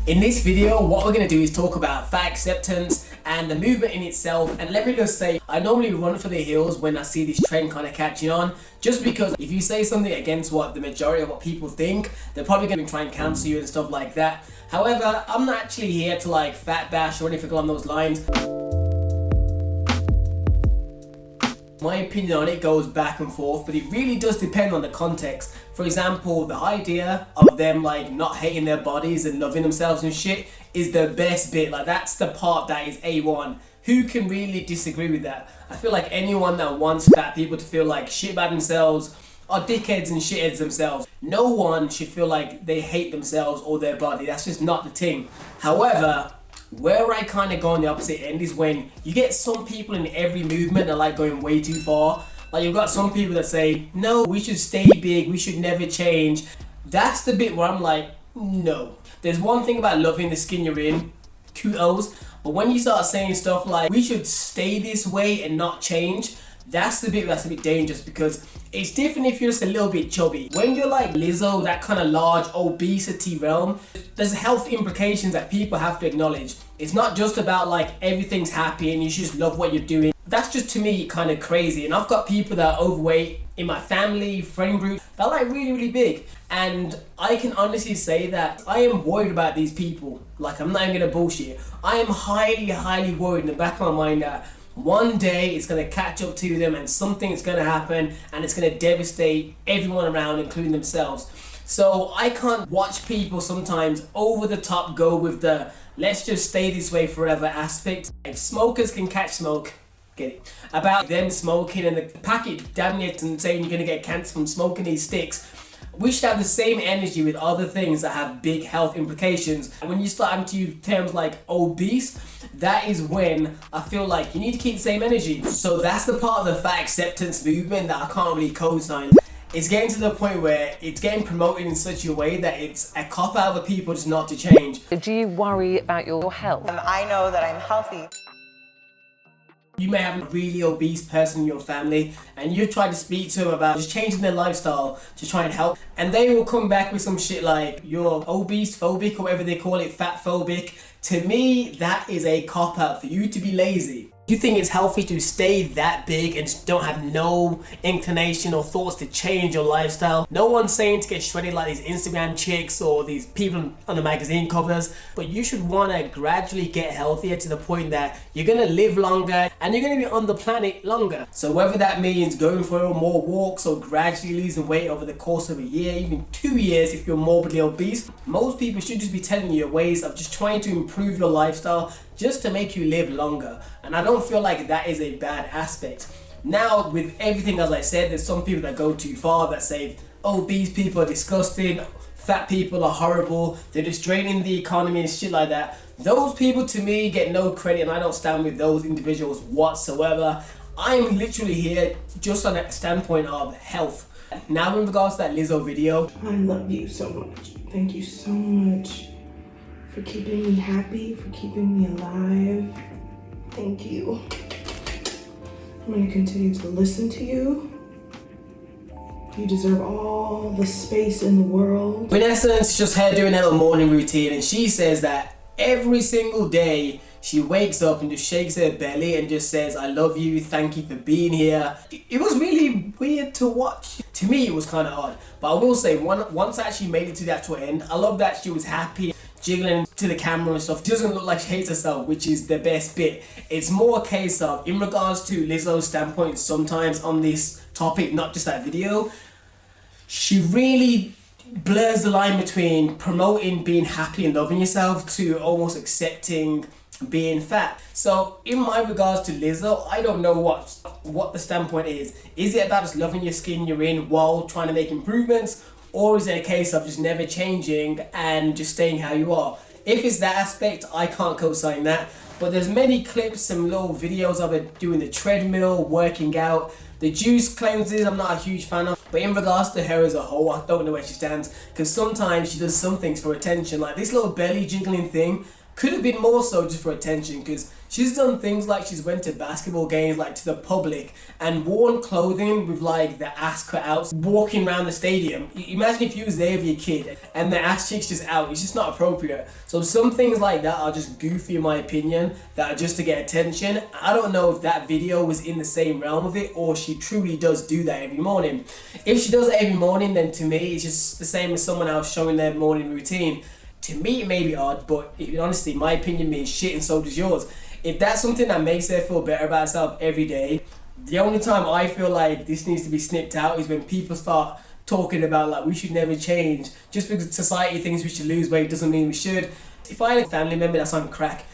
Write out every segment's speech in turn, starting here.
In this video, what we're going to do is talk about fat acceptance and the movement in itself. And let me just say, I normally run for the hills when I see this trend kind of catching on, just because if you say something against what the majority of what people think, they're probably going to try and cancel you and stuff like that. However, I'm not actually here to like fat bash or anything along those lines. My opinion on it goes back and forth, but it really does depend on the context. For example, the idea of them like not hating their bodies and loving themselves and shit is the best bit. Like, that's the part that is A1. Who can really disagree with that? I feel like anyone that wants fat people to feel like shit about themselves are dickheads and shitheads themselves. No one should feel like they hate themselves or their body. That's just not the thing. However, where I kind of go on the opposite end is when you get some people in every movement that are like going way too far. Like, you've got some people that say, no, we should stay big, we should never change. That's the bit where I'm like, no. There's one thing about loving the skin you're in, kudos, but when you start saying stuff like, we should stay this way and not change, that's the bit that's a bit dangerous, because it's different if you're just a little bit chubby. When you're like Lizzo, that kind of large obesity realm, there's health implications that people have to acknowledge. It's not just about like everything's happy and you should just love what you're doing. That's just, to me, kind of crazy. And I've got people that are overweight in my family, friend group, they're like really, really big. And I can honestly say that I am worried about these people. Like, I'm not even gonna bullshit. I am highly, highly worried in the back of my mind that one day it's going to catch up to them and something is going to happen and it's going to devastate everyone around, including themselves. So I can't watch people sometimes over the top go with the let's just stay this way forever aspect. If smokers can catch smoke, get it? About them smoking and the packet damn it and saying you're going to get cancer from smoking these sticks. We should have the same energy with other things that have big health implications. And when you start having to use terms like obese, that is when I feel like you need to keep the same energy. So that's the part of the fat acceptance movement that I can't really co-sign. It's getting to the point where it's getting promoted in such a way that it's a cop-out for people just not to change. Do you worry about your health? I know that I'm healthy. You may have a really obese person in your family and you try to speak to them about just changing their lifestyle to try and help, and they will come back with some shit like you're obese phobic or whatever they call it, fat phobic. To me, that is a cop-out for you to be lazy. You think it's healthy to stay that big and just don't have no inclination or thoughts to change your lifestyle. No one's saying to get shredded like these Instagram chicks or these people on the magazine covers, but you should want to gradually get healthier to the point that you're going to live longer and you're going to be on the planet longer. So whether that means going for more walks or gradually losing weight over the course of a year, even 2 years if you're morbidly obese, most people should just be telling you ways of just trying to improve your lifestyle just to make you live longer. And I don't feel like that is a bad aspect. Now, with everything, as I said, there's some people that go too far that say obese people are disgusting, fat people are horrible, they're just draining the economy and shit like that. Those people, to me, get no credit, and I don't stand with those individuals whatsoever. I'm literally here just on a standpoint of health. Now, in regards to that Lizzo video, I love you so much. Thank you so much for keeping me happy, for keeping me alive. Thank you. I'm gonna continue to listen to you. You deserve all the space in the world. In essence, just her doing her little morning routine, and she says that every single day she wakes up and just shakes her belly and just says, I love you, thank you for being here. It was really weird to watch. To me, it was kind of odd. But I will say, once I actually made it to the actual end, I love that she was happy, jiggling to the camera and stuff. She doesn't look like she hates herself, which is the best bit. It's more a case of, in regards to Lizzo's standpoint sometimes on this topic, not just that video, she really blurs the line between promoting being happy and loving yourself to almost accepting being fat. So in my regards to Lizzo, I don't know what the standpoint is. Is it about just loving your skin you're in while trying to make improvements, or is it a case of just never changing and just staying how you are? If it's that aspect, I can't co-sign that. But there's many clips and little videos of it doing the treadmill, working out. The juice cleanses, I'm not a huge fan of. But in regards to her as a whole, I don't know where she stands. Because sometimes she does some things for attention. Like this little belly jiggling thing. could have been more so just for attention, because she's done things like she's went to basketball games like to the public and worn clothing with like the ass cut out, walking around the stadium. Imagine if you was there with your kid and the ass cheeks just out. It's just not appropriate. So some things like that are just goofy in my opinion, that are just to get attention. I don't know if that video was in the same realm of it or she truly does do that every morning. If she does it every morning, then to me it's just the same as someone else showing their morning routine. To me it may be odd, but honestly my opinion means shit and so does yours. If that's something that makes her feel better about herself every day, the only time I feel like this needs to be snipped out is when people start talking about like we should never change. Just because society thinks we should lose weight doesn't mean we should. If I had a family member that's on crack,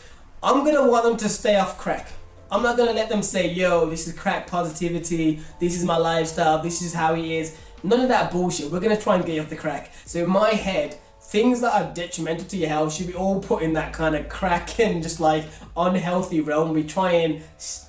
I'm gonna want them to stay off crack. I'm not gonna let them say, yo, this is crack positivity, this is my lifestyle, this is how he is. None of that bullshit. We're gonna try and get you off the crack. So in my head, things that are detrimental to your health should be all put in that kind of crack and just like unhealthy realm. We try and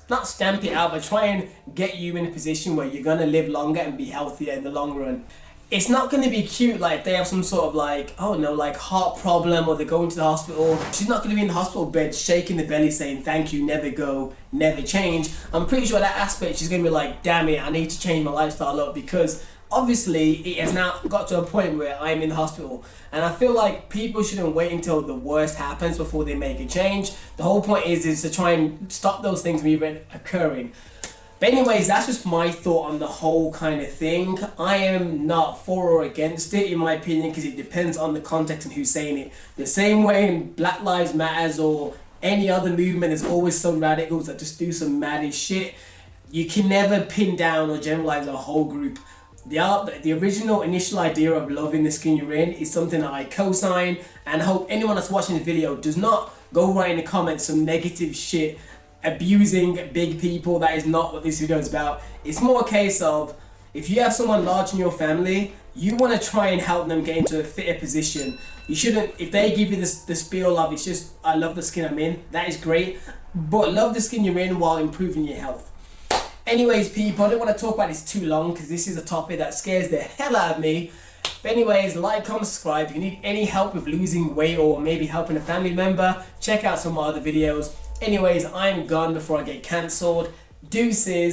not stamp it out, but try and get you in a position where you're gonna live longer and be healthier in the long run. It's not gonna be cute like they have some sort of like, oh no, like heart problem or they're going to the hospital. She's not gonna be in the hospital bed shaking the belly saying thank you, never go, never change. I'm pretty sure that aspect she's gonna be like, damn it, I need to change my lifestyle up, because obviously it has now got to a point where I'm in the hospital, and I feel like people shouldn't wait until the worst happens before they make a change. The whole point is to try and stop those things from even occurring. But anyways, that's just my thought on the whole kind of thing. I am not for or against it in my opinion, because it depends on the context and who's saying it. The same way in Black Lives Matters or any other movement, there's always some radicals that just do some maddish shit. You can never pin down or generalize a whole group. The original initial idea of loving the skin you're in is something that I co-sign, and I hope anyone that's watching the video does not go write in the comments some negative shit abusing big people. That is not what this video is about. It's more a case of, if you have someone large in your family, you want to try and help them get into a fitter position. You shouldn't, if they give you the spiel of it's just I love the skin I'm in, that is great, but love the skin you're in while improving your health. Anyways people, I don't want to talk about this too long because this is a topic that scares the hell out of me. But anyways, like, comment, subscribe. If you need any help with losing weight or maybe helping a family member, check out some of my other videos. Anyways, I'm gone before I get cancelled. Deuces.